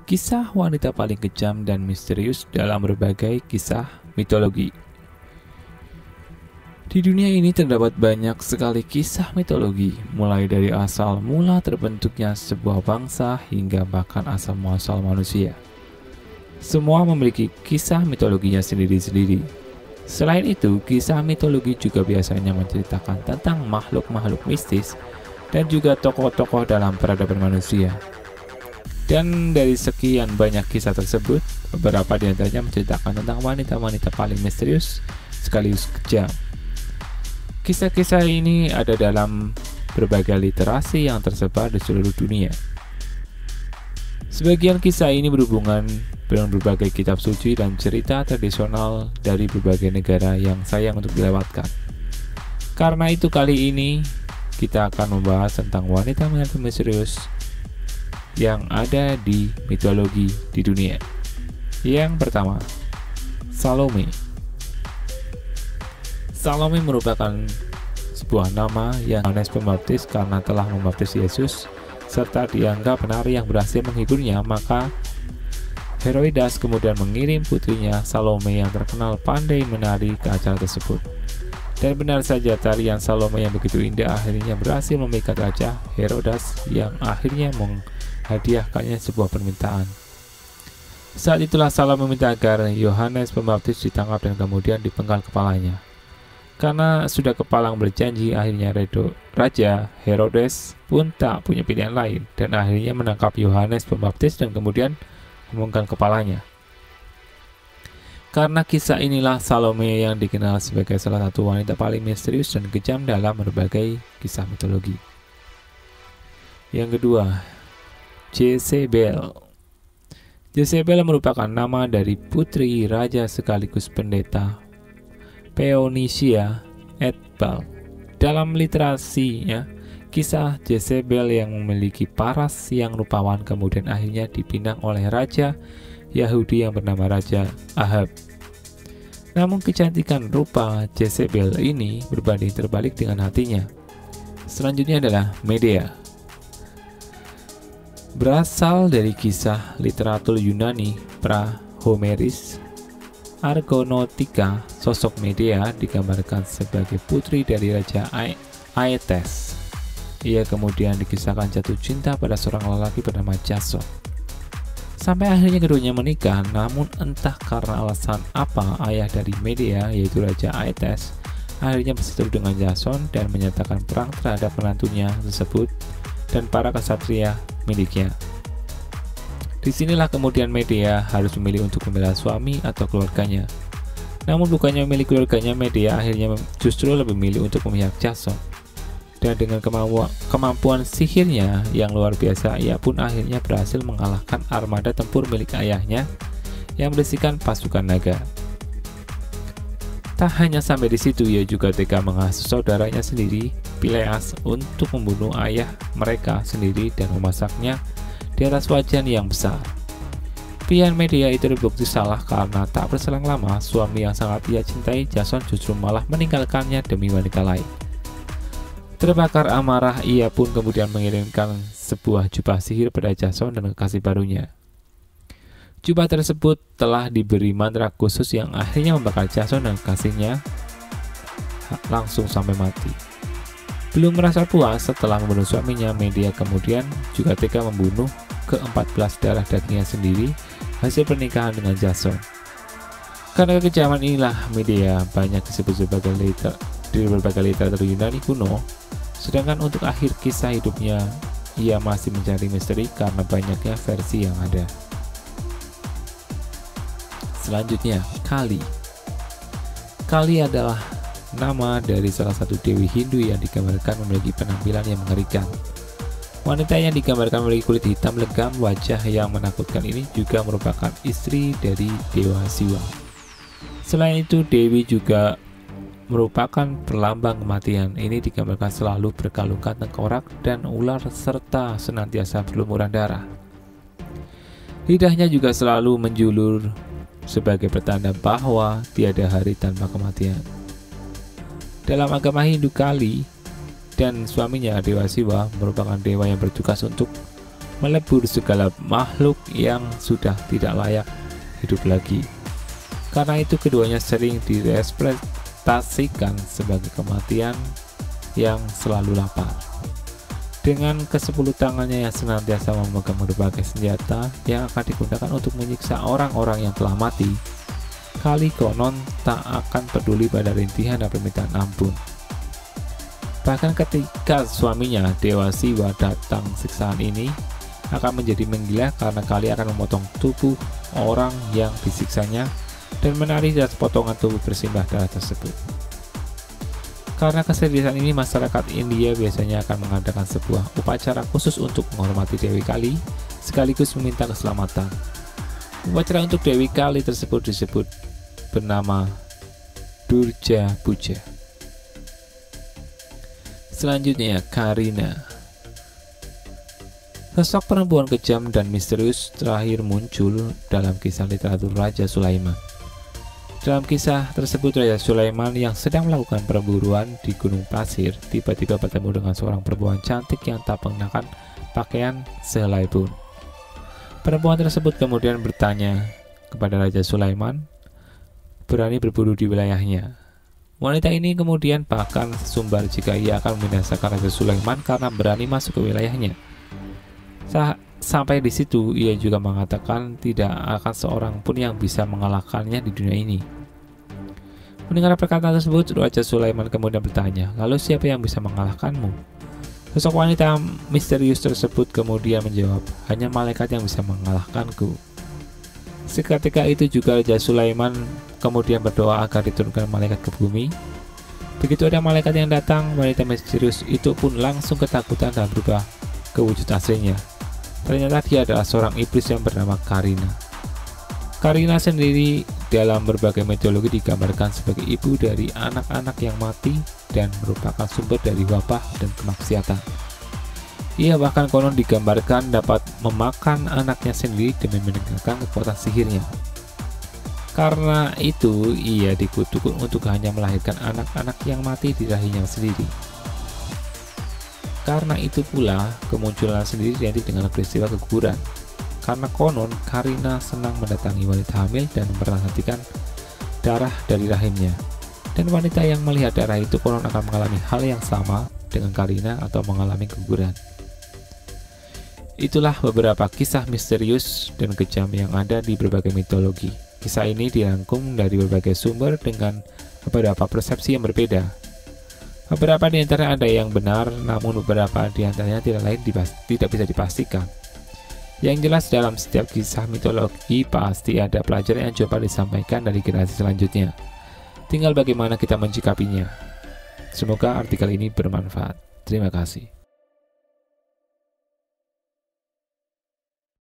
Kisah wanita paling kejam dan misterius dalam berbagai kisah mitologi. Di dunia ini terdapat banyak sekali kisah mitologi, mulai dari asal mula terbentuknya sebuah bangsa hingga bahkan asal muasal manusia. Semua memiliki kisah mitologinya sendiri-sendiri. Selain itu, kisah mitologi juga biasanya menceritakan tentang makhluk-makhluk mistis dan juga tokoh-tokoh dalam peradaban manusia. Dan dari sekian banyak kisah tersebut, beberapa di antaranya menceritakan tentang wanita-wanita paling misterius sekaligus kejam. Kisah-kisah ini ada dalam berbagai literasi yang tersebar di seluruh dunia. Sebagian kisah ini berhubungan dengan berbagai kitab suci dan cerita tradisional dari berbagai negara yang sayang untuk dilewatkan. Karena itu kali ini kita akan membahas tentang wanita-wanita misterius yang ada di mitologi di dunia. Yang pertama, Salome. Salome merupakan sebuah nama yang Yohanes Pembaptis karena telah membaptis Yesus serta dianggap penari yang berhasil menghiburnya, maka Heroidas kemudian mengirim putrinya Salome yang terkenal pandai menari ke acara tersebut. Dan benar saja, tarian Salome yang begitu indah akhirnya berhasil memikat Raja Herodas yang akhirnya menghadiahkannya sebuah permintaan. Saat itulah Salome meminta agar Yohanes Pembaptis ditangkap dan kemudian dipenggal kepalanya. Karena sudah kepalang berjanji, akhirnya Raja Herodes pun tak punya pilihan lain dan akhirnya menangkap Yohanes Pembaptis dan kemudian memenggal kepalanya. Karena kisah inilah Salome yang dikenal sebagai salah satu wanita paling misterius dan kejam dalam berbagai kisah mitologi. Yang kedua, Jezebel. Jezebel merupakan nama dari putri raja sekaligus pendeta Phoenicia et Baal. Dalam literasinya, kisah Jezebel yang memiliki paras yang rupawan kemudian akhirnya dipinang oleh raja Yahudi yang bernama Raja Ahab. Namun kecantikan rupa Jezebel ini berbanding terbalik dengan hatinya. Selanjutnya adalah Medea. Berasal dari kisah literatur Yunani pra-Homeris Argonautica, sosok Medea digambarkan sebagai putri dari Raja Aetes. Ia kemudian dikisahkan jatuh cinta pada seorang lelaki bernama Jason. Sampai akhirnya keduanya menikah, namun entah karena alasan apa ayah dari Medea, yaitu Raja Aetes, akhirnya berseteru dengan Jason dan menyatakan perang terhadap menantunya tersebut dan para ksatria miliknya. Disinilah kemudian Medea harus memilih untuk membela suami atau keluarganya. Namun bukannya memilih keluarganya, Medea akhirnya justru lebih memilih untuk memihak Jason. Dan dengan kemampuan sihirnya yang luar biasa, ia pun akhirnya berhasil mengalahkan armada tempur milik ayahnya yang berisikan pasukan naga. Tak hanya sampai di situ, ia juga tega menghasut saudaranya sendiri, Pileas, untuk membunuh ayah mereka sendiri dan memasaknya di atas wajan yang besar. Pilihan Medea itu terbukti salah karena tak berselang lama suami yang sangat ia cintai, Jason, justru malah meninggalkannya demi wanita lain. Terbakar amarah, ia pun kemudian mengirimkan sebuah jubah sihir pada Jason dan kekasih barunya. Jubah tersebut telah diberi mantra khusus yang akhirnya membakar Jason dan kekasihnya langsung sampai mati. Belum merasa puas setelah membunuh suaminya, Medea kemudian juga tega membunuh ke-14 darah dagingnya sendiri hasil pernikahan dengan Jason. Karena kekejaman inilah Medea banyak disebut sebagai di berbagai literatur Yunani kuno. Sedangkan untuk akhir kisah hidupnya, ia masih mencari misteri karena banyaknya versi yang ada. Selanjutnya, Kali. Kali adalah nama dari salah satu dewi Hindu yang digambarkan memiliki penampilan yang mengerikan. Wanita yang digambarkan memiliki kulit hitam legam, wajah yang menakutkan ini juga merupakan istri dari Dewa Siwa. Selain itu, Dewi juga merupakan perlambang kematian. Ini digambarkan selalu berkalungkan tengkorak dan ular serta senantiasa berlumuran darah. Lidahnya juga selalu menjulur sebagai pertanda bahwa tiada hari tanpa kematian. Dalam agama Hindu, Kali dan suaminya Dewa Siwa merupakan dewa yang bertugas untuk melebur segala makhluk yang sudah tidak layak hidup lagi. Karena itu keduanya sering direpresentasikan sebagai kematian yang selalu lapar. Dengan ke-10 tangannya yang senantiasa memegang berbagai senjata yang akan digunakan untuk menyiksa orang-orang yang telah mati, Kali konon tak akan peduli pada rintihan dan permintaan ampun. Bahkan ketika suaminya Dewa Siwa datang, siksaan ini akan menjadi menggila karena Kali akan memotong tubuh orang yang disiksanya dan menarik dari potongan tubuh bersimbah darah tersebut. Karena keseriusan ini, masyarakat India biasanya akan mengadakan sebuah upacara khusus untuk menghormati Dewi Kali sekaligus meminta keselamatan. Upacara untuk Dewi Kali tersebut disebut bernama Durja Puja. Selanjutnya, Karina. Sosok perempuan kejam dan misterius terakhir muncul dalam kisah literatur Raja Sulaiman. Dalam kisah tersebut, Raja Sulaiman yang sedang melakukan perburuan di gunung pasir tiba-tiba bertemu dengan seorang perempuan cantik yang tak mengenakan pakaian sehelai pun. Perempuan tersebut kemudian bertanya kepada Raja Sulaiman berani berburu di wilayahnya. Wanita ini kemudian bahkan sumbar jika ia akan membinasakan Raja Sulaiman karena berani masuk ke wilayahnya. Sampai di situ ia juga mengatakan tidak akan seorang pun yang bisa mengalahkannya di dunia ini. Mendengar perkataan tersebut, Raja Sulaiman kemudian bertanya, lalu siapa yang bisa mengalahkanmu? Sosok wanita misterius tersebut kemudian menjawab, hanya malaikat yang bisa mengalahkanku. Seketika itu juga Raja Sulaiman kemudian berdoa agar diturunkan malaikat ke bumi. Begitu ada malaikat yang datang, wanita misterius itu pun langsung ketakutan dan berubah ke wujud aslinya. Ternyata dia adalah seorang iblis yang bernama Karina. Karina sendiri dalam berbagai mitologi digambarkan sebagai ibu dari anak-anak yang mati dan merupakan sumber dari wabah dan kemaksiatan. Ia bahkan konon digambarkan dapat memakan anaknya sendiri demi meninggalkan kekuatan sihirnya. Karena itu, ia dikutuk untuk hanya melahirkan anak-anak yang mati di rahimnya sendiri. Karena itu pula, kemunculan sendiri identik dengan peristiwa keguguran. Karena konon, Karina senang mendatangi wanita hamil dan memperhatikan darah dari rahimnya. Dan wanita yang melihat darah itu konon akan mengalami hal yang sama dengan Karina atau mengalami keguguran. Itulah beberapa kisah misterius dan kejam yang ada di berbagai mitologi. Kisah ini dirangkum dari berbagai sumber dengan beberapa persepsi yang berbeda. Beberapa di antara ada yang benar, namun beberapa di antaranya tidak bisa dipastikan. Yang jelas dalam setiap kisah mitologi pasti ada pelajaran yang coba disampaikan dari generasi selanjutnya. Tinggal bagaimana kita menyikapinya. Semoga artikel ini bermanfaat. Terima kasih.